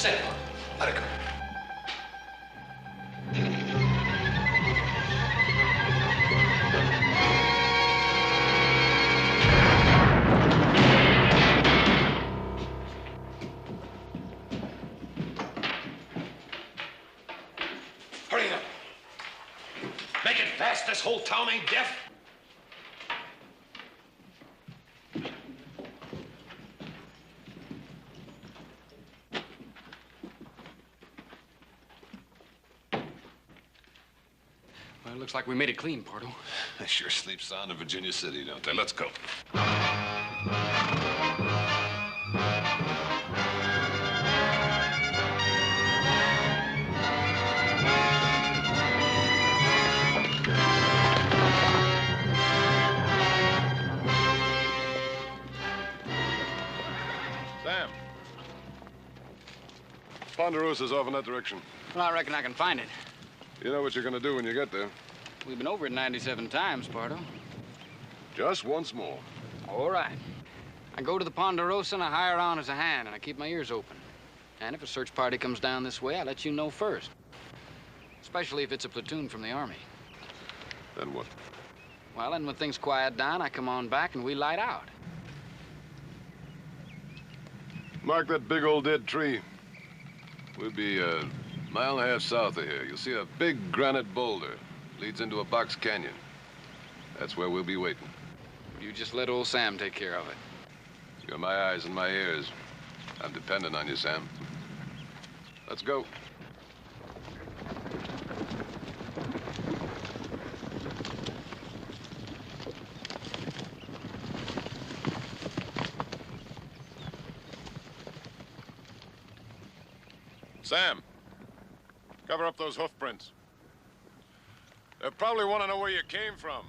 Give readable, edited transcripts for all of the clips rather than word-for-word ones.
said. Let it go. Hurry up. Make it fast. This whole town ain't deaf. Well, it looks like we made it clean, Pardo. They sure sleep sound in Virginia City, don't they? Let's go. Sam. Ponderosa's off in that direction. Well, I reckon I can find it. You know what you're gonna do when you get there. We've been over it 97 times, Pardo. Just once more. All right. I go to the Ponderosa and I hire on as a hand, and I keep my ears open. And if a search party comes down this way, I let you know first. Especially if it's a platoon from the Army. Then what? Well, then when things quiet down, I come on back and we light out. Mark that big old dead tree. We'll be a mile and a half south of here. You'll see a big granite boulder. Leads into a box canyon. That's where we'll be waiting. You just let old Sam take care of it. You're my eyes and my ears. I'm dependent on you, Sam. Let's go. Sam, cover up those hoof prints. They probably want to know where you came from.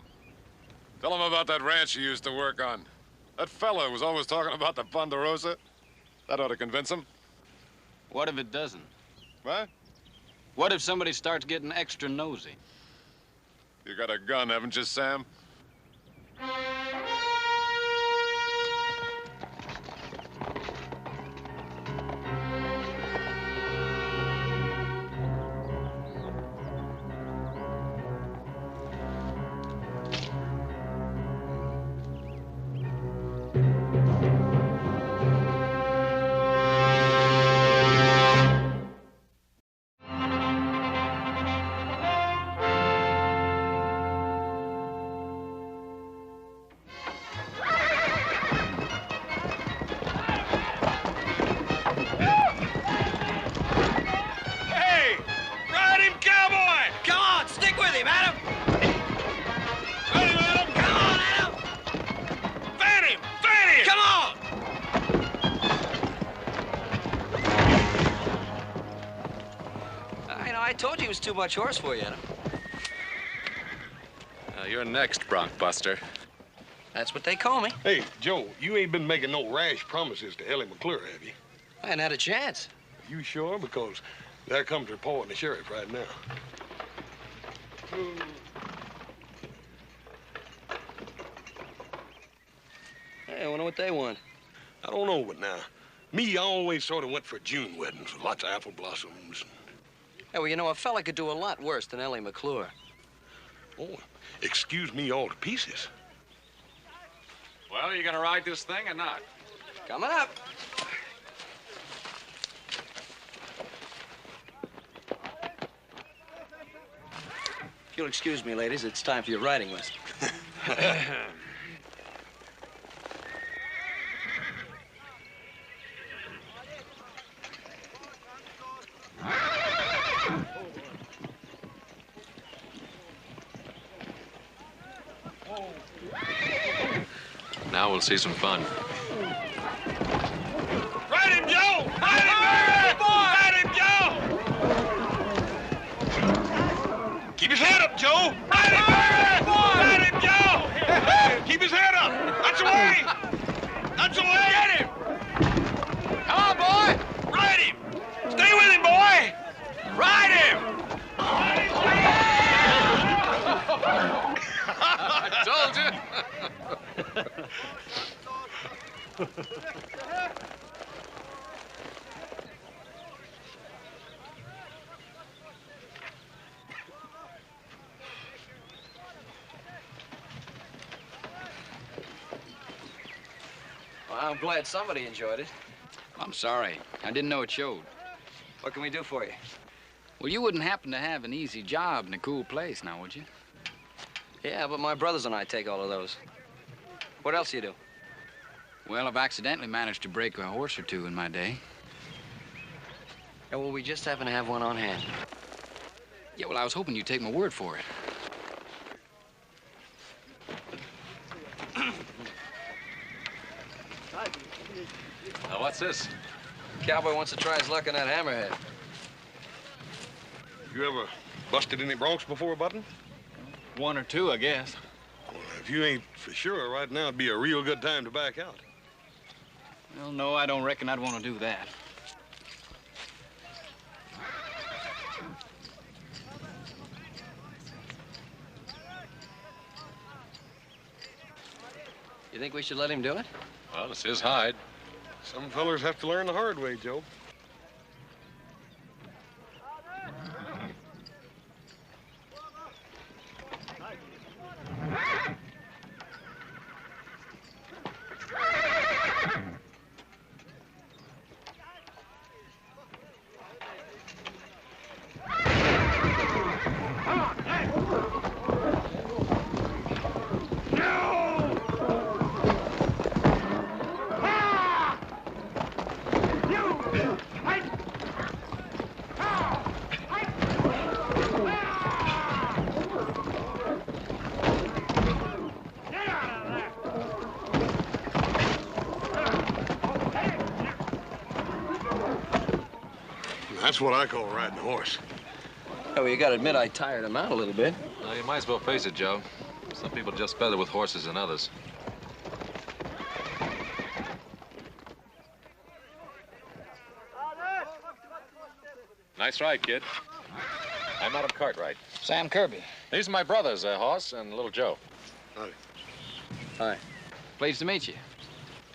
Tell them about that ranch you used to work on. That fella was always talking about the Ponderosa. That ought to convince them. What if it doesn't? What? What if somebody starts getting extra nosy? You got a gun, haven't you, Sam? Too much horse for you, Adam. You're next, Bronc Buster. That's what they call me. Hey, Joe, you ain't been making no rash promises to Ellie McClure, have you? I hadn't had a chance. You sure? Because there comes reporting the sheriff right now. Hey, I wonder what they want. I don't know, but now, me, I always sort of went for June weddings with lots of apple blossoms. Hey, well, you know, a fella could do a lot worse than Ellie McClure. Oh, excuse me all to pieces. Well, you gonna ride this thing or not? Coming up. If you'll excuse me, ladies, it's time for your riding list. Now we'll see some fun. Ride him, Joe! Ride him, Ride him, Joe! Keep his head up, Joe! Ride him, Ride him, Joe! Keep his head up! That's the way! That's the way! Get him! Come on, boy! Ride him! Stay with him, boy! Ride him! I told you. I'm glad somebody enjoyed it. I'm sorry. I didn't know it showed. What can we do for you? Well, you wouldn't happen to have an easy job in a cool place now, would you? Yeah, but my brothers and I take all of those. What else do you do? Well, I've accidentally managed to break a horse or two in my day. Yeah, well, we just happen to have one on hand. Yeah, well, I was hoping you'd take my word for it. Now, what's this? Cowboy wants to try his luck on that hammerhead. You ever busted any broncs before, Button? One or two, I guess. Well, if you ain't for sure, right now it'd be a real good time to back out. Well, no, I don't reckon I'd want to do that. You think we should let him do it? Well, it's his hide. Some fellers have to learn the hard way, Joe. That's what I call riding a horse. Oh, well, you gotta admit I tired him out a little bit. Well, you might as well face it, Joe. Some people just better with horses than others. Nice ride, kid. I'm Adam Cartwright. Sam Kirby. These are my brothers, Hoss and Little Joe. Howdy. Hi. Pleased to meet you.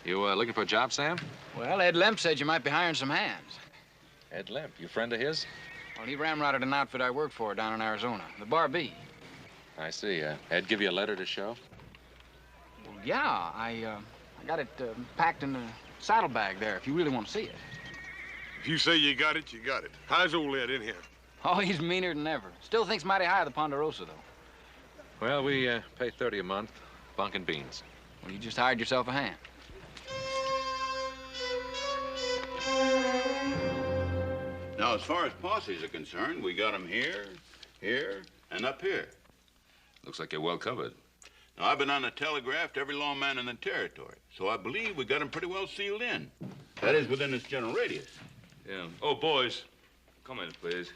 You looking for a job, Sam? Well, Ed Lemp said you might be hiring some hands. Ed Lemp, you friend of his? Well, he ramrodded an outfit I worked for down in Arizona, the Bar B. I see. Ed give you a letter to show? Well, yeah, I got it packed in the saddlebag there, if you really want to see it. If you say you got it, you got it. How's old Ed in here? Oh, he's meaner than ever. Still thinks mighty high of the Ponderosa, though. Well, we pay $30 a month, bunk and beans. Well, you just hired yourself a hand. Now, as far as posses are concerned, we got them here, here, and up here. Looks like you're well covered. Now, I've been on the telegraph to every lawman in the territory, so I believe we got them pretty well sealed in. That is, within its general radius. Yeah. Oh, boys, come in, please.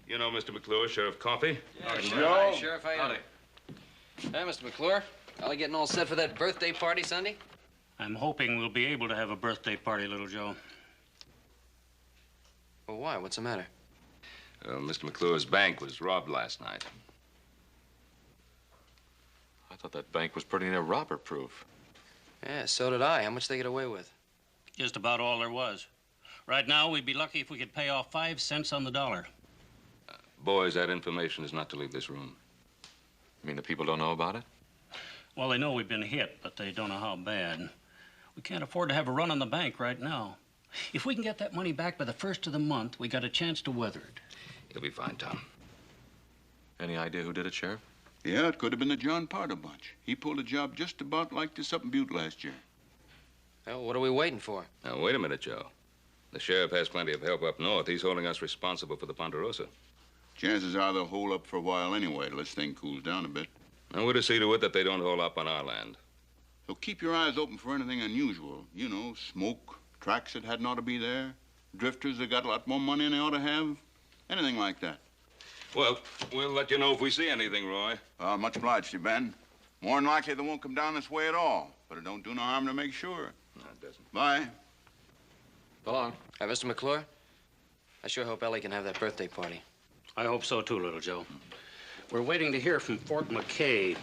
You know Mr. McClure, Sheriff Coffey? Yeah, Sheriff. Sheriff, how you doing? Hey, Mr. McClure. Are you getting all set for that birthday party Sunday? I'm hoping we'll be able to have a birthday party, Little Joe. Well, why? What's the matter? Mr. McClure's bank was robbed last night. I thought that bank was pretty near robber-proof. Yeah, so did I. How much they get away with? Just about all there was. Right now, we'd be lucky if we could pay off 5 cents on the dollar. Boys, that information is not to leave this room. You mean the people don't know about it? Well, they know we've been hit, but they don't know how bad. We can't afford to have a run on the bank right now. If we can get that money back by the 1st of the month, we got a chance to weather it. You'll be fine, Tom. Any idea who did it, Sheriff? Yeah, it could have been the John Parter bunch. He pulled a job just about like this up in Butte last year. Well, what are we waiting for? Now, wait a minute, Joe. The sheriff has plenty of help up north. He's holding us responsible for the Ponderosa. Chances are they'll hold up for a while anyway, till this thing cools down a bit. And we're to see to it that they don't hold up on our land. So keep your eyes open for anything unusual. You know, smoke, tracks that hadn't ought to be there, drifters that got a lot more money than they ought to have, anything like that. Well, we'll let you know if we see anything, Roy. Much obliged to you, Ben. More than likely they won't come down this way at all, but it don't do no harm to make sure. No, it doesn't. Bye. So long. Hey, Mr. McClure, I sure hope Ellie can have that birthday party. I hope so, too, Little Joe. We're waiting to hear from Fort McKay.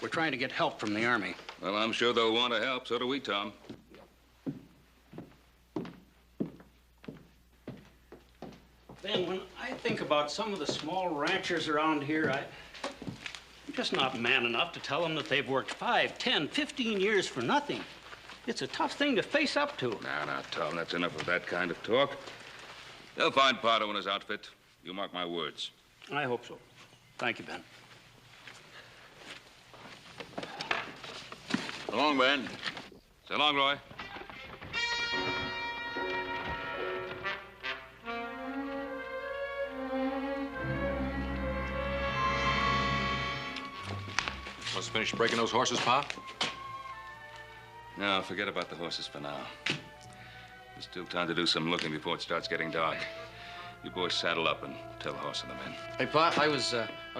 We're trying to get help from the Army. Well, I'm sure they'll want to help. So do we, Tom. Ben, when I think about some of the small ranchers around here, I'm just not man enough to tell them that they've worked 5, 10, 15 years for nothing. It's a tough thing to face up to. Now, Tom, that's enough of that kind of talk. They'll find Pardo and his outfit. You mark my words. I hope so. Thank you, Ben. So long, Ben. So long, Roy. Must finish breaking those horses, Pa? No, forget about the horses for now. There's still time to do some looking before it starts getting dark. You boys saddle up and tell the horse and the men. Hey, Pa, I was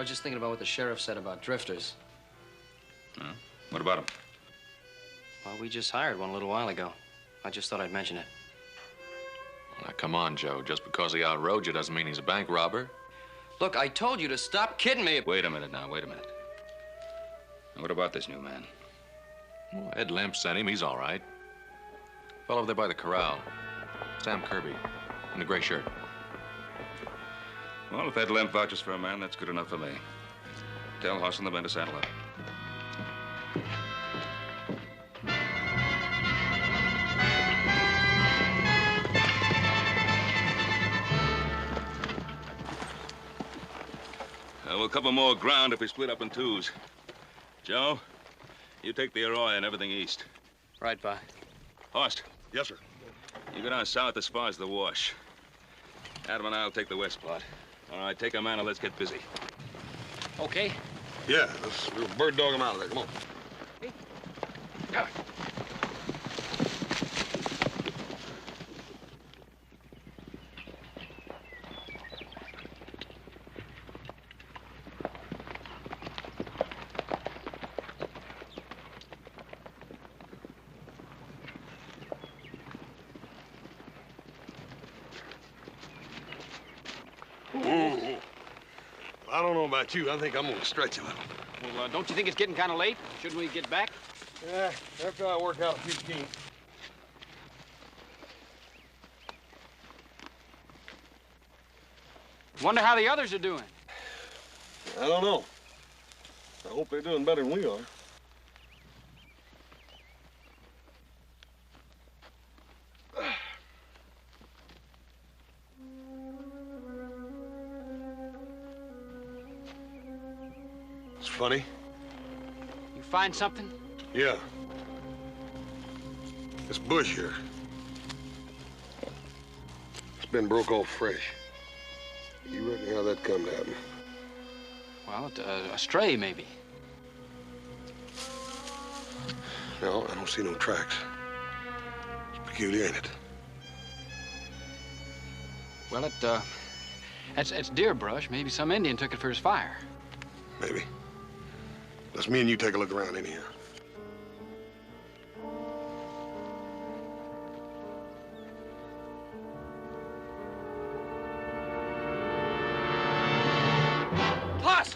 just thinking about what the sheriff said about drifters. Huh? What about them? Well, we just hired one a little while ago. I just thought I'd mention it. Well, now, come on, Joe. Just because he outrode you doesn't mean he's a bank robber. Look, I told you to stop kidding me. Wait a minute now, wait a minute. Now, what about this new man? Well, Ed Lemp sent him. He's all right. Fell over there by the corral. Sam Kirby, in the gray shirt. Well, if Ed Lemp vouches for a man, that's good enough for me. Tell Hoss and the men to saddle up. We'll cover more ground if we split up in twos. Joe, you take the Arroyo and everything east. Right, Pa. Horst. Yes, sir. You go down south as far as the wash. Adam and I'll take the west part. All right, take a man and let's get busy. Okay. Yeah, we'll bird dog him out of there. Come on. Come. I don't know about you. I think I'm gonna stretch a little. Well, don't you think it's getting kind of late? Shouldn't we get back? Yeah, after I work out a few kinks. Wonder how the others are doing. I don't know. I hope they're doing better than we are. It's funny. You find something? Yeah. This bush here. It's been broke off fresh. You reckon how that come to happen? Well, a stray, maybe. No, I don't see no tracks. It's peculiar, ain't it? Well, it's deer brush. Maybe some Indian took it for his fire. Maybe. Let's me and you take a look around anyhow. Plus!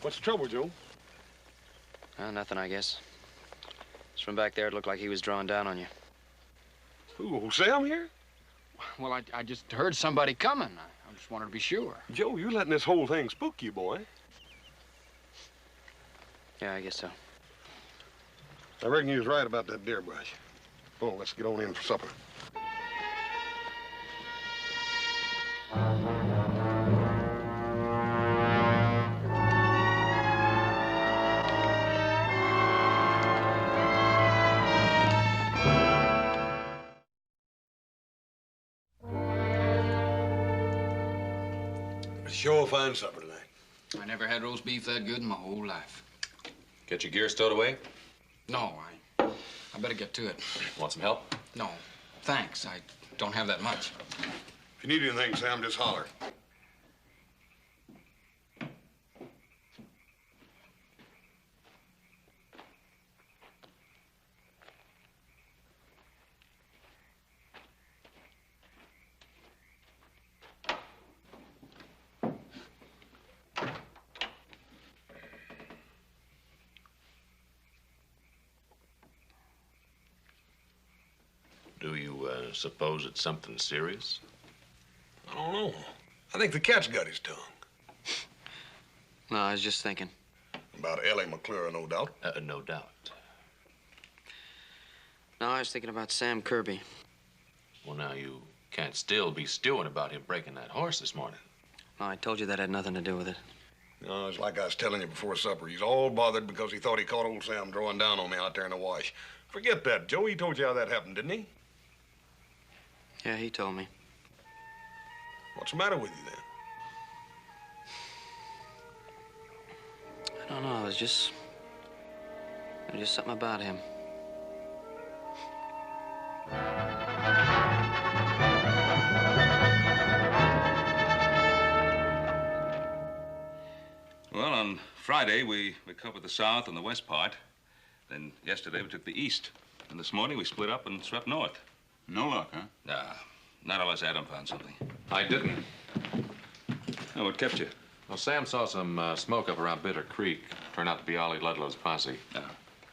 What's the trouble, Joe? Nothing, I guess. Just from back there, it looked like he was drawing down on you. Who, Sam here? Well, I just heard somebody coming. I just wanted to be sure. Joe, you letting this whole thing spook you, boy. Yeah, I guess so. I reckon you was right about that deer brush. Oh, let's get on in for supper. Sure fine supper tonight. I never had roast beef that good in my whole life. Get your gear stowed away? No, I better get to it. Want some help? No, thanks. I don't have that much. If you need anything, Sam, just holler. Do you suppose it's something serious? don't know. I think the cat's got his tongue. No, I was just thinking. About Ellie McClure, no doubt. No doubt. No, I was thinking about Sam Kirby. Well, now you can't still be stewing about him breaking that horse this morning. No, I told you that had nothing to do with it. No, it's like I was telling you before supper. He's all bothered because he thought he caught old Sam drawing down on me out there in the wash. Forget that, Joe. He told you how that happened, didn't he? Yeah, he told me. What's the matter with you, then? I don't know. There's just something about him. Well, on Friday, we covered the south and the west part. Then yesterday, we took the east. And this morning, we split up and swept north. No luck, huh? Nah, not unless Adam found something. I didn't. Oh, what kept you? Well, Sam saw some smoke up around Bitter Creek. Turned out to be Ollie Ludlow's posse. Yeah.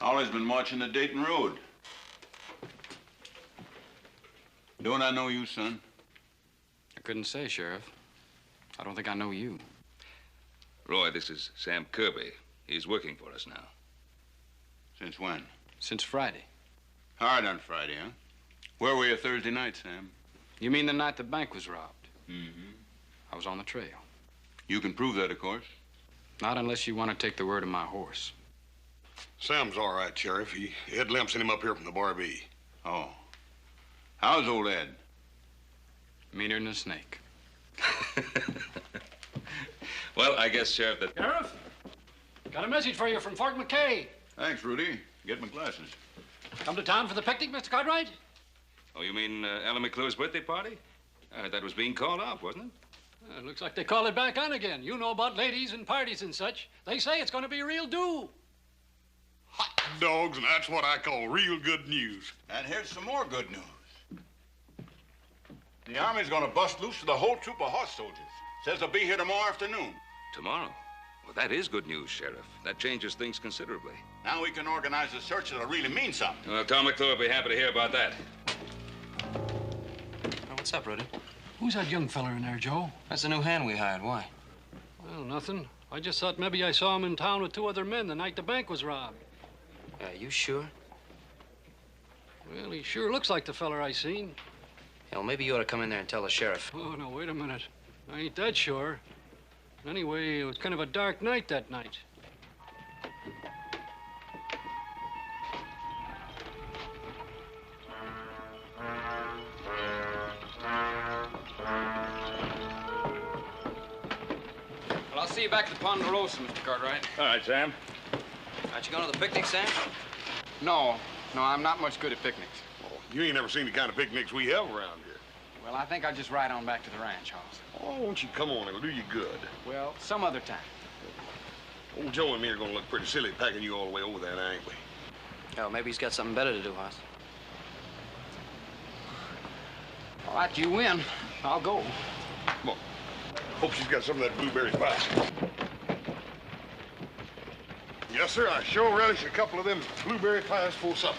Ollie's been watching the Dayton Road. Don't I know you, son? I couldn't say, Sheriff. I don't think I know you. Roy, this is Sam Kirby. He's working for us now. Since when? Since Friday. Hard on Friday, huh? Where were you Thursday night, Sam? You mean the night the bank was robbed? Mm-hmm. I was on the trail. You can prove that, of course. Not unless you want to take the word of my horse. Sam's all right, Sheriff. Ed Lemp sent him up here from the Bar B. Oh. How's old Ed? Meaner than a snake. Well, I guess, Sheriff, that... Sheriff, got a message for you from Fort McKay. Thanks, Rudy. Get my glasses. Come to town for the picnic, Mr. Cartwright? Oh, you mean Ellen McClure's birthday party? That was being called off, wasn't it? Looks like they call it back on again. You know about ladies and parties and such. They say it's going to be a real do. Hot dogs, and that's what I call real good news. And here's some more good news. The Army's gonna bust loose with a whole troop of horse soldiers. Says they'll be here tomorrow afternoon. Tomorrow? Well, that is good news, Sheriff. That changes things considerably. Now we can organize a search that'll really mean something. Well, Tom McClure will be happy to hear about that. Oh, what's up, Rudy? Who's that young feller in there, Joe? That's the new hand we hired. Why? Well, nothing. I just thought maybe I saw him in town with 2 other men the night the bank was robbed. You sure? Well, he sure looks like the feller I seen. Yeah, well, maybe you ought to come in there and tell the sheriff. Oh, no, wait a minute. I ain't that sure. Anyway, it was kind of a dark night that night. Well, I'll see you back at the Ponderosa, Mr. Cartwright. All right, Sam. Aren't you going to the picnic, Sam? No, I'm not much good at picnics. Oh, you ain't never seen the kind of picnics we have around here. Well, I think I'll just ride on back to the ranch house. Oh, won't you come on? It'll do you good. Well, some other time. Old Joe and me are gonna look pretty silly packing you all the way over there, now, ain't we? Oh, maybe he's got something better to do, Hoss. All right, you win. I'll go. Come on. Hope she's got some of that blueberry pie. Yes, sir. I sure relish a couple of them blueberry pies for supper.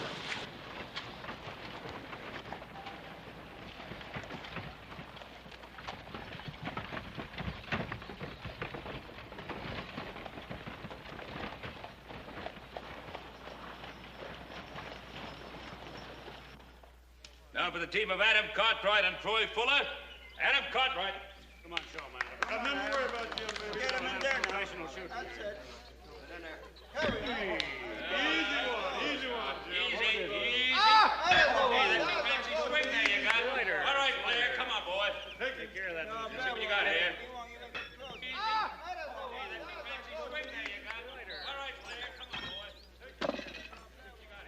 Now for the team of Adam Cartwright and Troy Fuller. Adam Cartwright. Come on, show, man. Got nothing to worry about, you. Get him in there now. That's it. Easy one, Joe. Easy. Ah! Hey, that's a fancy swing there you got. All right, player, come on, boy. Take care of that. See what you got here.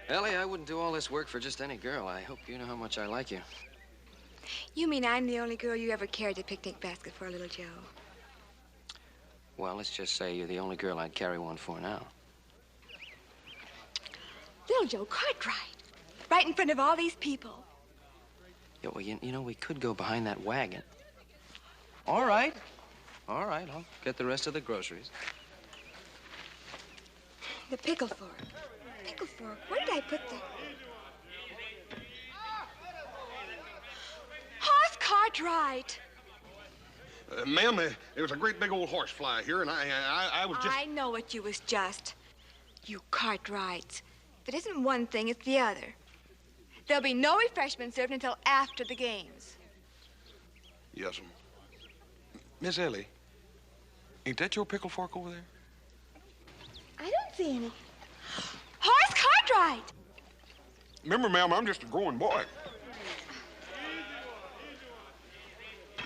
Ellie, I wouldn't do all this work for just any girl. I hope you know how much I like you. You mean I'm the only girl you ever carried a picnic basket for, little Joe? Well, let's just say you're the only girl I'd carry one for now. Little Joe Cartwright. Right in front of all these people. Yeah, well, you know, we could go behind that wagon. All right. All right, I'll get the rest of the groceries. The pickle fork. Pickle fork. Where did I put the... Horse Cartwright. Ma'am, there was a great big old horsefly here, and I was just... I know what you was just. You Cartwrights. If it isn't one thing, it's the other. There'll be no refreshment served until after the games. Yes'm. Miss Ellie, ain't that your pickle fork over there? I don't see any. Horace Cartwright! Remember, ma'am, I'm just a growing boy.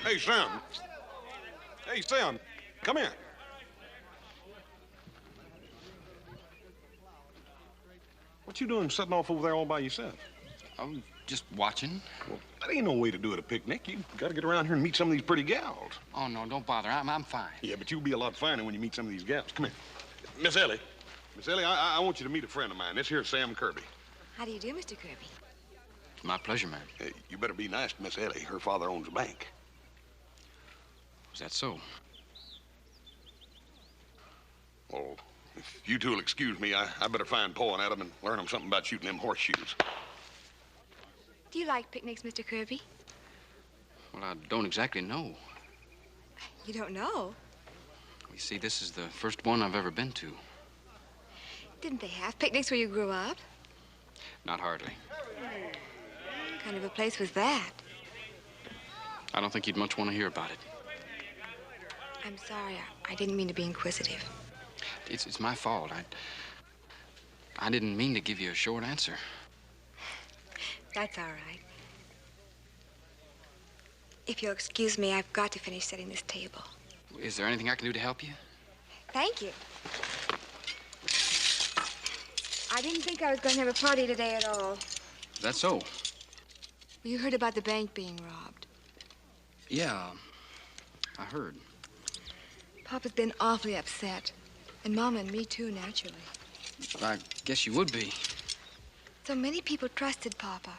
Hey, Sam. Hey, Sam, come here. What you doing sitting off over there all by yourself? I'm just watching. Well, that ain't no way to do it at a picnic. You gotta get around here and meet some of these pretty gals. Oh, no, don't bother. I'm fine. Yeah, but you'll be a lot finer when you meet some of these gals. Come here. Miss Ellie. Miss Ellie, I want you to meet a friend of mine. This here's Sam Kirby. How do you do, Mr. Kirby? My pleasure, ma'am. Hey, you better be nice to Miss Ellie. Her father owns a bank. Is that so? Well, if you two'll excuse me, I better find Paul and Adam and learn them something about shooting them horseshoes. Do you like picnics, Mr. Kirby? Well, I don't exactly know. You don't know? You see, this is the first one I've ever been to. Didn't they have picnics where you grew up? Not hardly. What kind of a place was that? I don't think you'd much want to hear about it. I'm sorry. I didn't mean to be inquisitive. It's my fault. I didn't mean to give you a short answer. That's all right. If you'll excuse me, I've got to finish setting this table. Is there anything I can do to help you? Thank you. I didn't think I was going to have a party today at all. Is that so? You heard about the bank being robbed. Yeah, I heard. Papa's been awfully upset. And Mama and me, too, naturally. I guess you would be. So many people trusted Papa.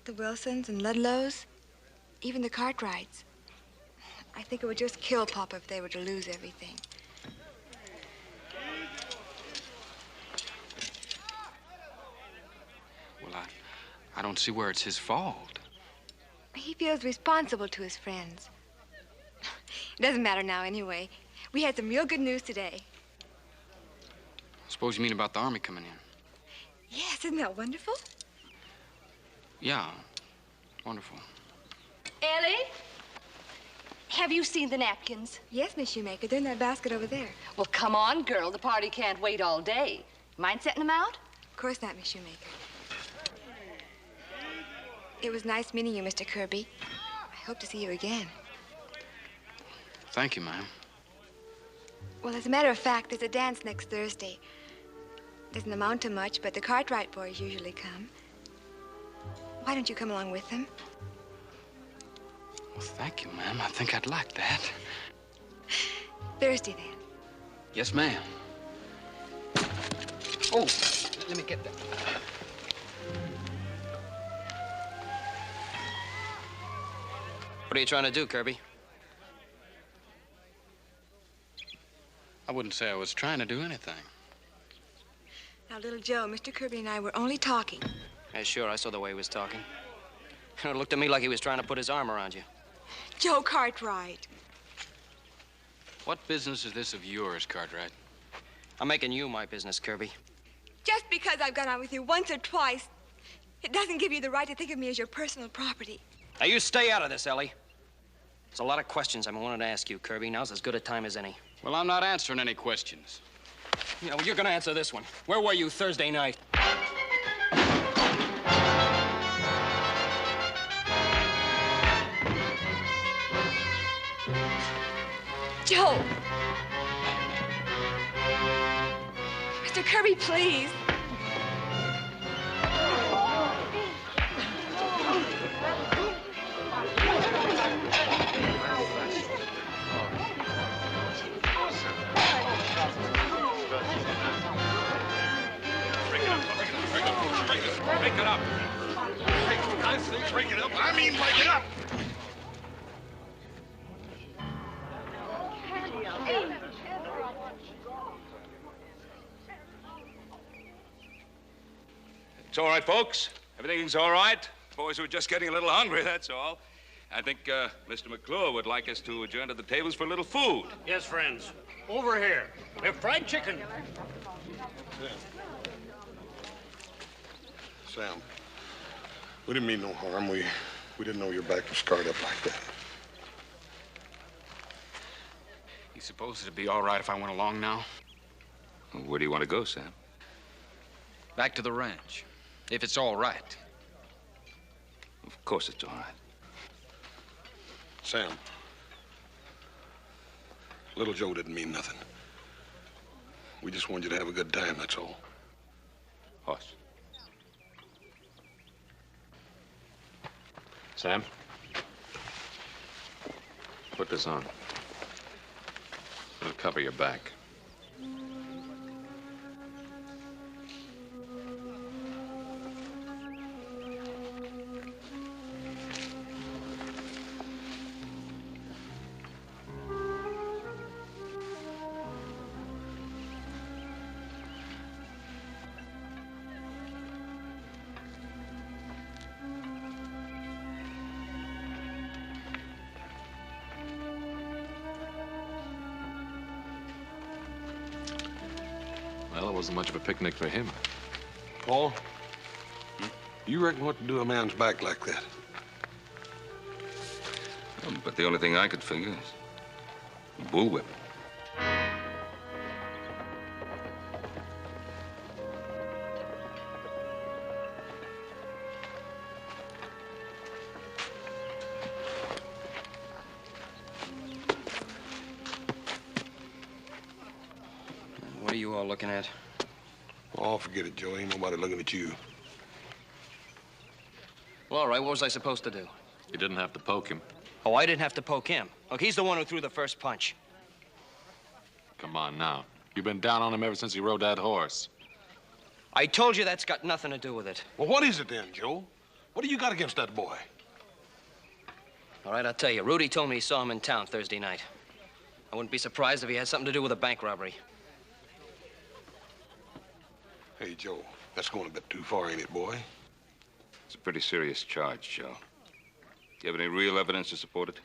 The Wilsons and Ludlows, even the Cartwrights. I think it would just kill Papa if they were to lose everything. Well, I don't see where it's his fault. He feels responsible to his friends. It doesn't matter now anyway. We had some real good news today. Suppose you mean about the Army coming in? Yes, isn't that wonderful? Yeah, wonderful. Ellie? Have you seen the napkins? Yes, Miss Shoemaker. They're in that basket over there. Well, come on, girl. The party can't wait all day. Mind setting them out? Of course not, Miss Shoemaker. It was nice meeting you, Mr. Kirby. I hope to see you again. Thank you, ma'am. Well, as a matter of fact, there's a dance next Thursday. Doesn't amount to much, but the Cartwright boys usually come. Why don't you come along with them? Well, thank you, ma'am. I think I'd like that. Thursday, then. Yes, ma'am. Oh, let me get that. What are you trying to do, Kirby? I wouldn't say I was trying to do anything. Now, little Joe, Mr. Kirby and I were only talking. Yeah, sure, I saw the way he was talking. It looked to me like he was trying to put his arm around you. Joe Cartwright. What business is this of yours, Cartwright? I'm making you my business, Kirby. Just because I've gone out with you once or twice, it doesn't give you the right to think of me as your personal property. Now, you stay out of this, Ellie. There's a lot of questions I've been wanting to ask you, Kirby. Now's as good a time as any. Well, I'm not answering any questions. Yeah, well, you're gonna answer this one. Where were you Thursday night? Joe! Mr. Kirby, please. Break it up. I say break it up. I mean break it up. It's all right, folks. Everything's all right. The boys were just getting a little hungry, that's all. I think Mr. McClure would like us to adjourn to the tables for a little food. Yes, friends. Over here. We have fried chicken. Sam, we didn't mean no harm. We didn't know your back was scarred up like that. You suppose it'd be all right if I went along now? Well, where do you want to go, Sam? Back to the ranch, if it's all right. Of course it's all right. Sam, little Joe didn't mean nothing. We just wanted you to have a good time, that's all. Hoss. Sam? Put this on. It'll cover your back. Well, it wasn't much of a picnic for him. Paul, you reckon what to do a man's back like that? But the only thing I could figure is bullwhip. What are you all looking at? Oh, forget it, Joe. Ain't nobody looking at you. Well, all right, what was I supposed to do? You didn't have to poke him. Oh, I didn't have to poke him. Look, he's the one who threw the first punch. Come on now. You've been down on him ever since he rode that horse. I told you that's got nothing to do with it. Well, what is it then, Joe? What do you got against that boy? All right, I'll tell you. Rudy told me he saw him in town Thursday night. I wouldn't be surprised if he had something to do with a bank robbery. Hey, Joe, that's going a bit too far, ain't it, boy? It's a pretty serious charge, Joe. Do you have any real evidence to support it?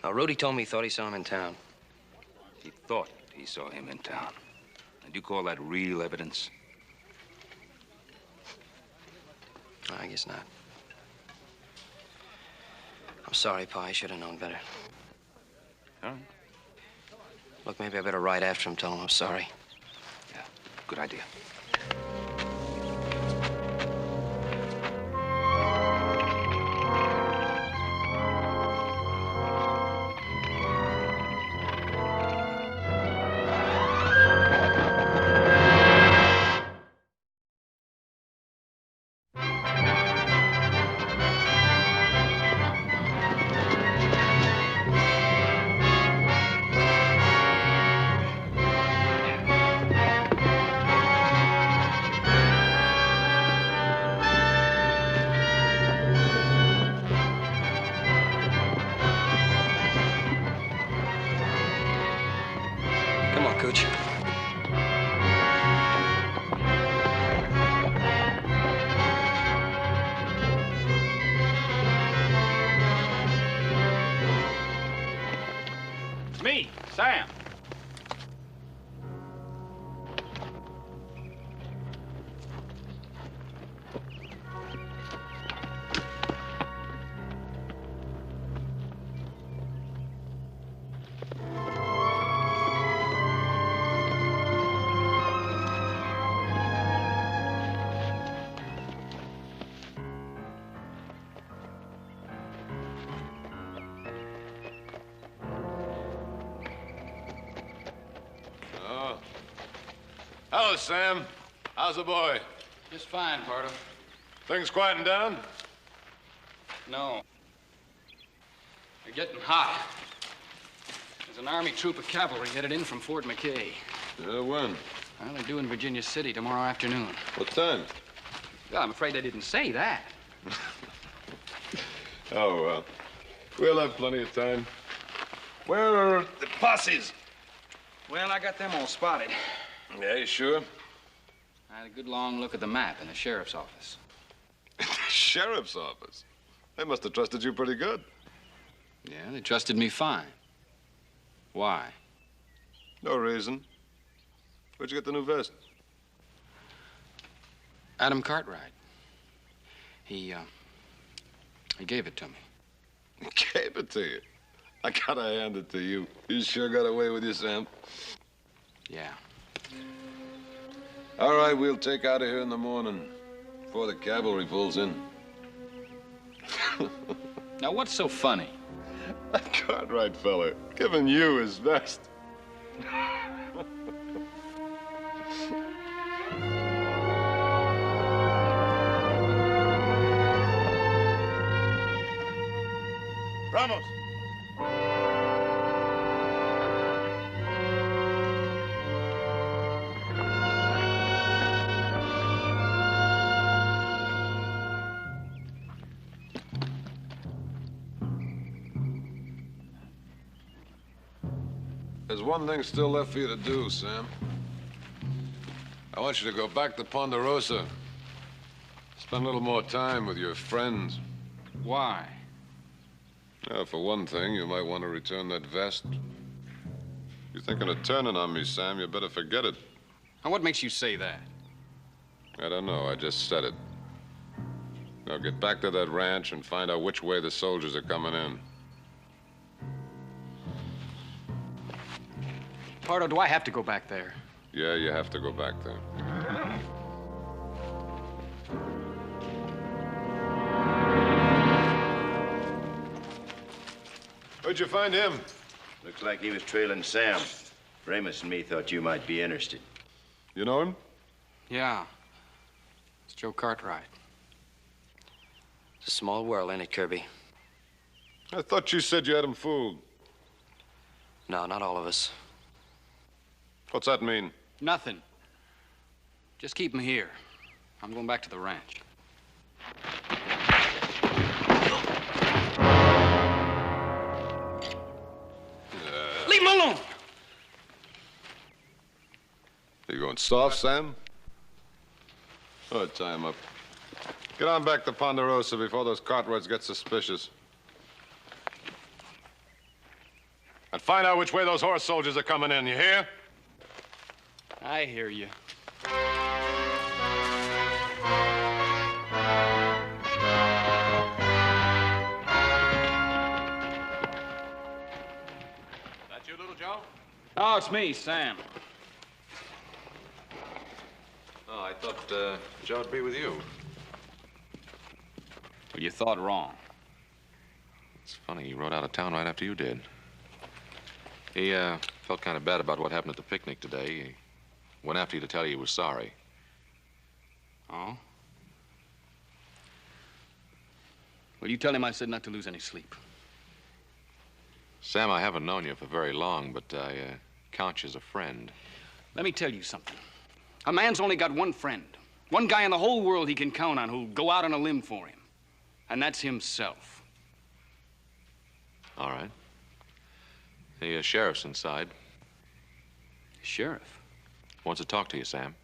Now, Rudy told me he thought he saw him in town. He thought he saw him in town. And you call that real evidence? I guess not. I'm sorry, Pa. I should have known better. All right. Look, maybe I better ride after him, tell him I'm sorry. Yeah, good idea. Come on, Cooch. It's me, Sam. Hello, Sam. How's the boy? Just fine, Pardo. Things quieting down? No. They're getting hot. There's an Army troop of cavalry headed in from Fort McKay. When? Well, they're due in Virginia City tomorrow afternoon. What time? Well, I'm afraid they didn't say that. Oh, well. We'll have plenty of time. Where are the posses? Well, I got them all spotted. Yeah, you sure? I had a good long look at the map in the sheriff's office. Sheriff's office? They must have trusted you pretty good. Yeah, they trusted me fine. Why? No reason. Where'd you get the new vest? Adam Cartwright. He gave it to me. Gave it to you? I gotta hand it to you. You sure got away with you, Sam. Yeah. All right, we'll take out of here in the morning before the cavalry pulls in. Now, what's so funny? That Cartwright fella giving you his vest. Vamos. There's one thing still left for you to do, Sam. I want you to go back to Ponderosa. Spend a little more time with your friends. Why? For one thing, you might want to return that vest. You're thinking of turning on me, Sam. You better forget it. Now, what makes you say that? I don't know. I just said it. Now get back to that ranch and find out which way the soldiers are coming in. Pardo, do I have to go back there? Yeah, you have to go back there. Where'd you find him? Looks like he was trailing Sam. Ramus and me thought you might be interested. You know him? Yeah. It's Joe Cartwright. It's a small world, ain't it, Kirby? I thought you said you had him fooled. No, not all of us. What's that mean? Nothing. Just keep him here. I'm going back to the ranch. Leave him alone! You going soft, Sam? Oh, tie him up. Get on back to Ponderosa before those Cartwrights get suspicious. And find out which way those horse soldiers are coming in, you hear? I hear you. That you, little Joe? Oh, it's me, Sam. Oh, I thought Joe'd be with you. Well, you thought wrong. It's funny, he rode out of town right after you did. He felt kind of bad about what happened at the picnic today. He went after you to tell you he was sorry. Oh? Well, you tell him I said not to lose any sleep. Sam, I haven't known you for very long, but I count you as a friend. Let me tell you something. A man's only got one friend. One guy in the whole world he can count on who'll go out on a limb for him. And that's himself. All right. The sheriff's inside. Sheriff? Wants to talk to you, Sam.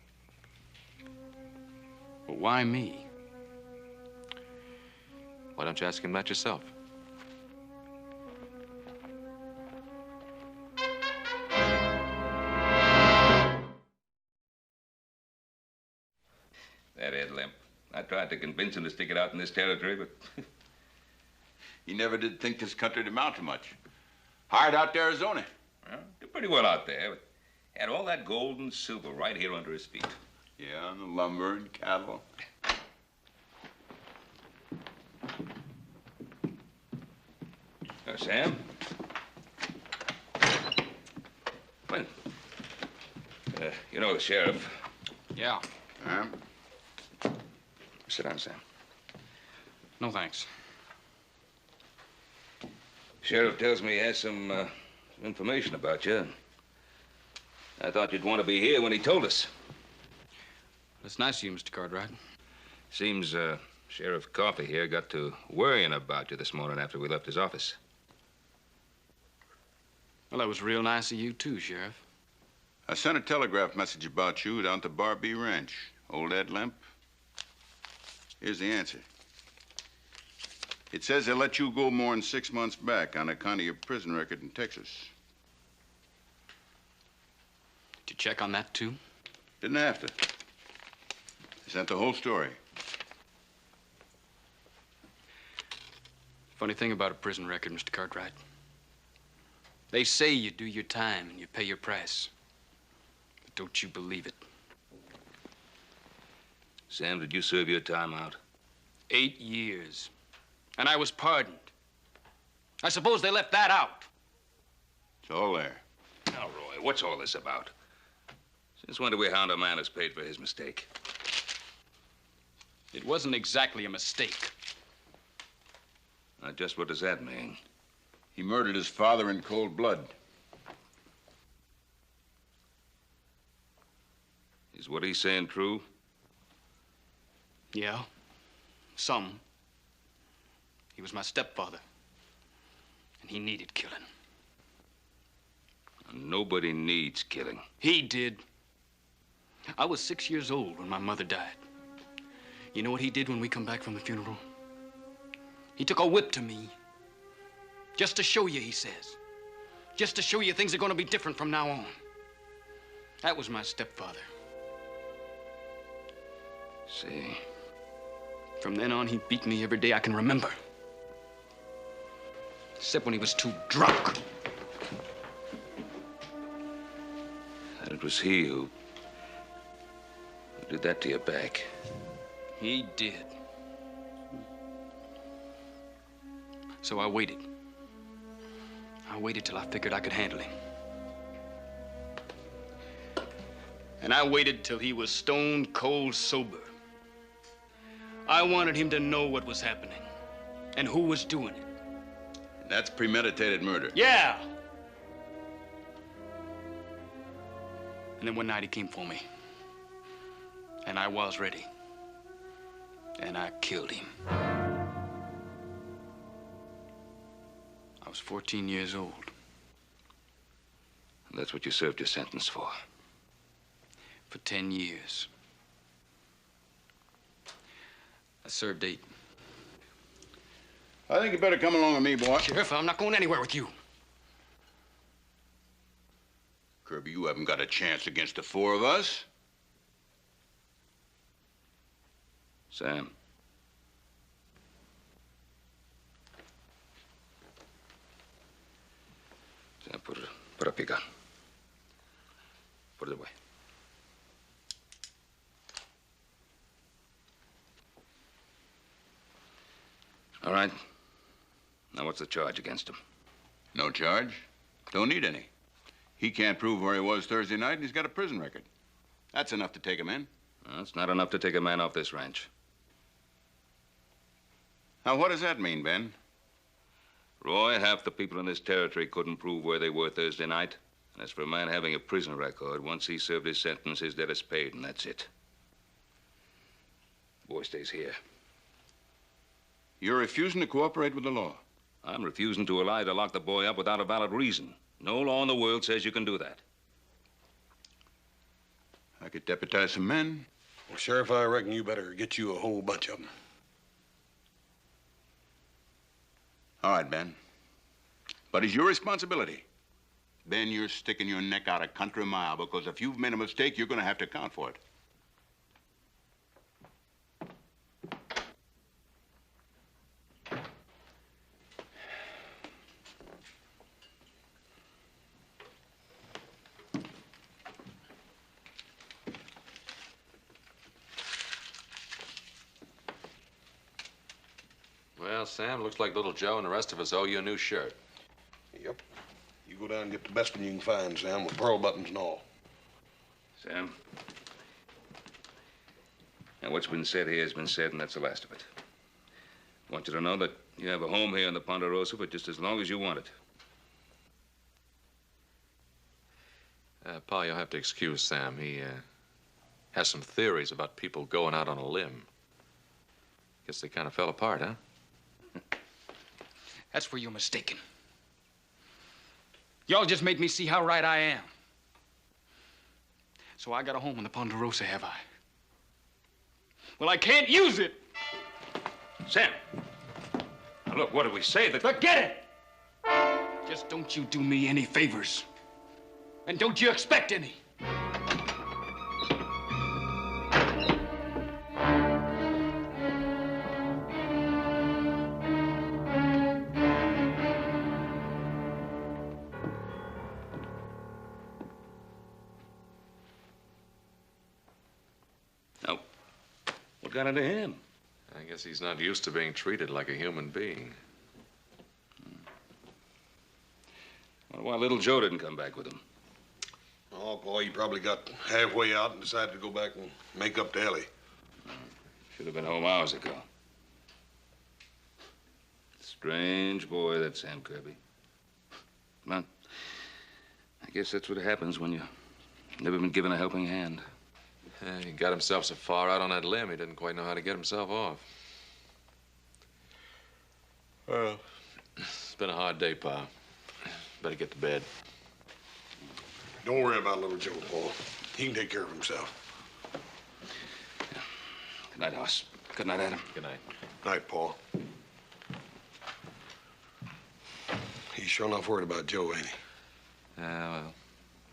Well, why me? Why don't you ask him that yourself? That Ed Limp. I tried to convince him to stick it out in this territory, but... He never did think this country'd amount to much. Hired out to Arizona. Well, did pretty well out there, but had all that gold and silver right here under his feet. Yeah, and the lumber and cattle. Sam? Well, you know the sheriff. Yeah. Sit down, Sam. No, thanks. Sheriff tells me he has some information about you. I thought you'd want to be here when he told us. That's nice of you, Mr. Cartwright. Seems Sheriff Coffey here got to worrying about you this morning after we left his office. Well, that was real nice of you, too, Sheriff. I sent a telegraph message about you down to Barbee Ranch. Old Ed Limp. Here's the answer. It says they let you go more than 6 months back on account of your prison record in Texas. Did you check on that, too? Didn't have to. Is that the whole story? Funny thing about a prison record, Mr. Cartwright. They say you do your time and you pay your price. But don't you believe it. Sam, did you serve your time out? 8 years. And I was pardoned. I suppose they left that out. It's all there. Now, Roy, what's all this about? Since when do we hound a man who's paid for his mistake? It wasn't exactly a mistake. Now, just what does that mean? He murdered his father in cold blood. Is what he's saying true? Yeah, some. He was my stepfather, and he needed killing. And nobody needs killing. He did. I was 6 years old when my mother died. You know what he did when we come back from the funeral? He took a whip to me. Just to show you, he says. Just to show you things are going to be different from now on. That was my stepfather. See. From then on, he beat me every day I can remember. Except when he was too drunk. And it was he who did that to your back. He did. So I waited. I waited till I figured I could handle him. And I waited till he was stone cold sober. I wanted him to know what was happening and who was doing it. That's premeditated murder. Yeah. And then one night he came for me. And I was ready. And I killed him. I was 14 years old. And that's what you served your sentence for? For 10 years. I served 8. I think you better come along with me, boy. Sheriff, I'm not going anywhere with you. Kirby, you haven't got a chance against the 4 of us. Sam. Sam, put up your gun. Put it away. All right. Now, what's the charge against him? No charge. Don't need any. He can't prove where he was Thursday night, and he's got a prison record. That's enough to take him in. Well, it's not enough to take a man off this ranch. Now, what does that mean, Ben? Roy, half the people in this territory couldn't prove where they were Thursday night. And as for a man having a prison record, once he served his sentence, his debt is paid, and that's it. The boy stays here. You're refusing to cooperate with the law. I'm refusing to allow you to lock the boy up without a valid reason. No law in the world says you can do that. I could deputize some men. Well, Sheriff, I reckon you better get you a whole bunch of them. All right, Ben. But it's your responsibility. Ben, you're sticking your neck out a country mile because if you've made a mistake, you're going to have to account for it. Well, Sam, looks like little Joe and the rest of us owe you a new shirt. Yep. You go down and get the best one you can find, Sam, with pearl buttons and all. Sam? Now, what's been said here has been said, and that's the last of it. I want you to know that you have a home here in the Ponderosa for just as long as you want it. Pa, you'll have to excuse Sam. He has some theories about people going out on a limb. Guess they kind of fell apart, huh? That's where you're mistaken. Y'all just made me see how right I am. So I got a home in the Ponderosa, have I? Well, I can't use it. Sam! Look, what did we say? Forget it! Just don't you do me any favors. And don't you expect any. Now, what got into him? I guess he's not used to being treated like a human being. Wonder why little Joe didn't come back with him. Oh, boy, he probably got halfway out and decided to go back and make up to Ellie. Should have been home hours ago. Strange boy, that Sam Kirby. Well, I guess that's what happens when you've never been given a helping hand. He got himself so far out on that limb, he didn't quite know how to get himself off. Well, it's been a hard day, Pa. Better get to bed. Don't worry about little Joe, Paul. He can take care of himself. Good night, Hoss. Good night, Adam. Good night. Night, Paul. He's sure enough worried about Joe, ain't he? Well,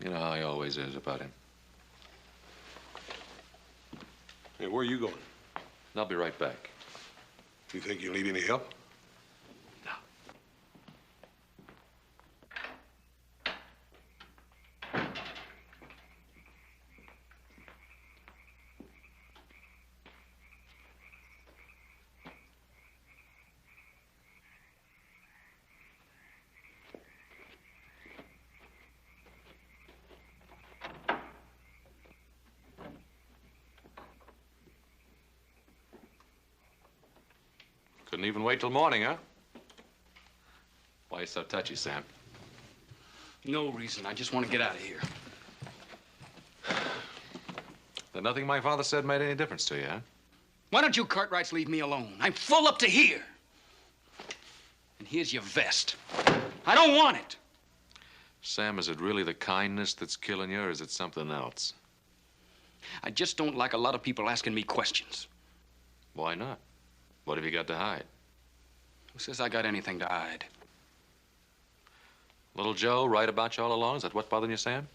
you know how he always is about him. Hey, where are you going? I'll be right back. You think you'll need any help? Couldn't even wait till morning, huh? Why you so touchy, Sam? No reason. I just want to get out of here. Then nothing my father said made any difference to you, huh? Why don't you Cartwrights leave me alone? I'm full up to here. And here's your vest. I don't want it. Sam, is it really the kindness that's killing you, or is it something else? I just don't like a lot of people asking me questions. Why not? What have you got to hide? Who says I got anything to hide? Little Joe right about you all along? Is that what's bothering you, Sam?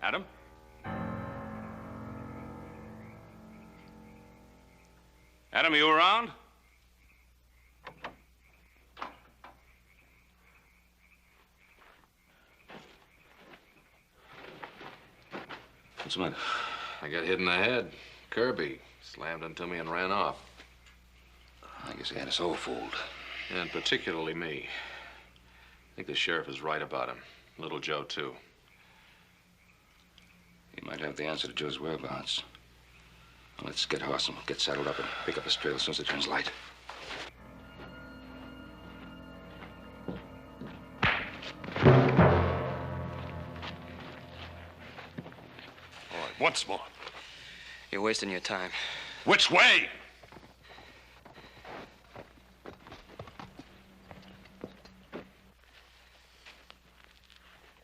Adam? Adam, are you around? What's the matter? I got hit in the head. Kirby slammed into me and ran off. I guess he had us all fooled. And particularly me. I think the sheriff is right about him. Little Joe, too. He might have the answer to Joe's whereabouts. Well, let's get Hoss and get saddled up and pick up his trail as soon as it turns light. All right, once more. You're wasting your time. Which way?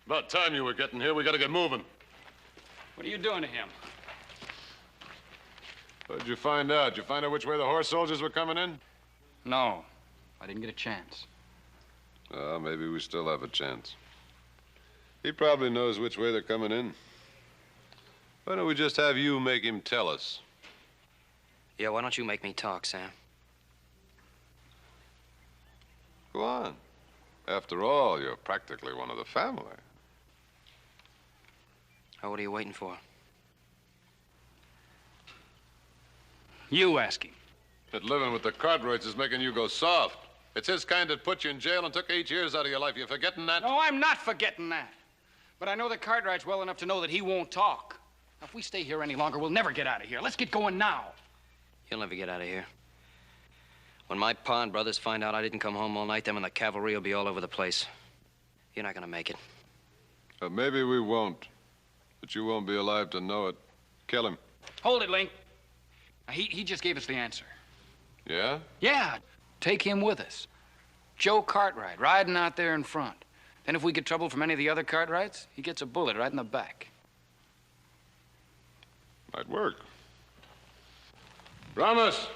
About time you were getting here. We gotta get moving. What are you doing to him? What did you find out? Did you find out which way the horse soldiers were coming in? No, I didn't get a chance. Maybe we still have a chance. He probably knows which way they're coming in. Why don't we just have you make him tell us? Yeah, why don't you make me talk, Sam? Go on. After all, you're practically one of the family. Now, what are you waiting for? You ask him. That living with the Cartwrights is making you go soft. It's his kind that put you in jail and took 8 years out of your life. You forgetting that? No, I'm not forgetting that. But I know the Cartwrights well enough to know that he won't talk. Now, if we stay here any longer, we'll never get out of here. Let's get going now. You'll never get out of here. When my pa and brothers find out I didn't come home all night, them and the cavalry will be all over the place. You're not gonna make it. Maybe we won't. But you won't be alive to know it. Kill him. Hold it, Link. Now, he just gave us the answer. Yeah? Yeah. Take him with us. Joe Cartwright, riding out there in front. Then if we get trouble from any of the other Cartwrights, he gets a bullet right in the back. Might work. Ramos,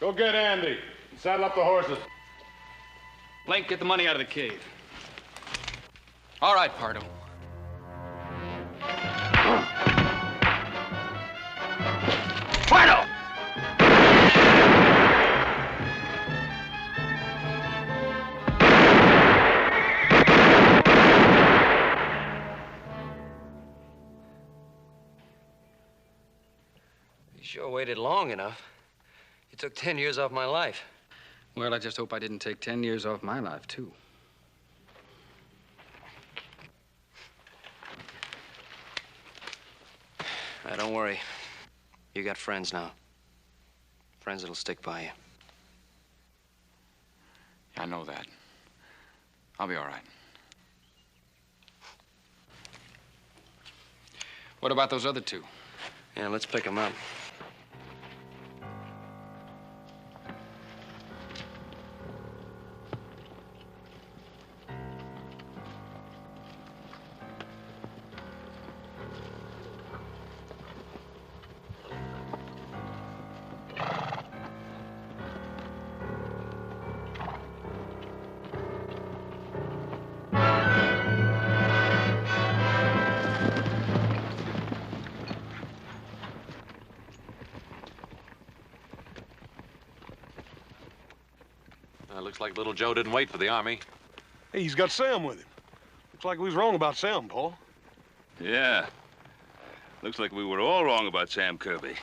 go get Andy and saddle up the horses. Link, get the money out of the cave. All right, Pardo. Pardo! You sure waited long enough. You took 10 years off my life. Well, I just hope I didn't take 10 years off my life, too. Now, don't worry. You got friends now. Friends that'll stick by you. Yeah, I know that. I'll be all right. What about those other two? Yeah, let's pick them up. Looks like little Joe didn't wait for the army. Hey, he's got Sam with him. Looks like we was wrong about Sam, Paul. Yeah. Looks like we were all wrong about Sam Kirby.